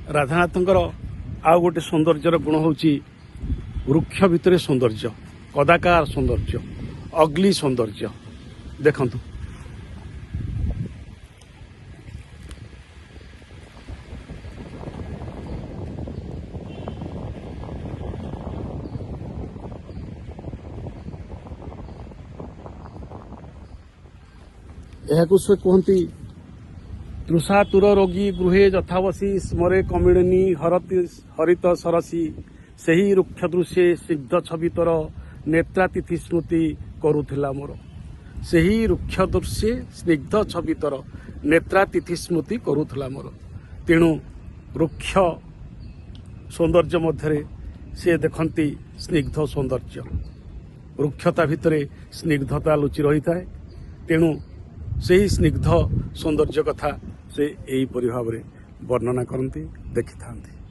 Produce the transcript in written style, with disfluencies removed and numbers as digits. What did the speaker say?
ରାଧାନାଥଙ୍କର ଆଉ ଗୋଟେ ସୌନ୍ଦର୍ଯ୍ୟର ଗୁଣ ହେଉଛି ବୃକ୍ଷ ଭିତରେ ସୌନ୍ଦର୍ଯ୍ୟ, କଦାକାର ସୌନ୍ଦର୍ଯ୍ୟ, ଅଗ୍ଲି ସୌନ୍ଦର୍ଯ୍ୟ। ଦେଖନ୍ତୁ ଏହାକୁ ସେ କୁହନ୍ତି ତୃଷାତୁର ରୋଗୀ ଗୃହେ ଯଥାବସୀ ସ୍ମରେ କମିଳିନୀ ହରିତ ସରସୀ ସେହି ରୁକ୍ଷ ଦୃଶ୍ୟେ ସ୍ନିଗ୍ଧ ଛବିତର ନେତ୍ରାତିଥି ସ୍ମୃତି କରୁଥିଲା ମୋର। ସେହି ରୁକ୍ଷ ଦୃଶ୍ୟେ ସ୍ନିଗ୍ଧ ଛବିତର ନେତ୍ରାତିଥି ସ୍ମୃତି କରୁଥିଲା ମୋର। ତେଣୁ ରୁକ୍ଷ ସୌନ୍ଦର୍ଯ୍ୟ ମଧ୍ୟରେ ସେ ଦେଖନ୍ତି ସ୍ନିଗ୍ଧ ସୌନ୍ଦର୍ଯ୍ୟ। ରୁକ୍ଷତା ଭିତରେ ସ୍ନିଗ୍ଧତା ଲୁଚି ରହିଥାଏ। ତେଣୁ ସେହି ସ୍ନିଗ୍ଧ ସୌନ୍ଦର୍ଯ୍ୟ କଥା ସେ ଏହିପରି ଭାବରେ ବର୍ଣ୍ଣନା କରନ୍ତି, ଦେଖିଥାନ୍ତି।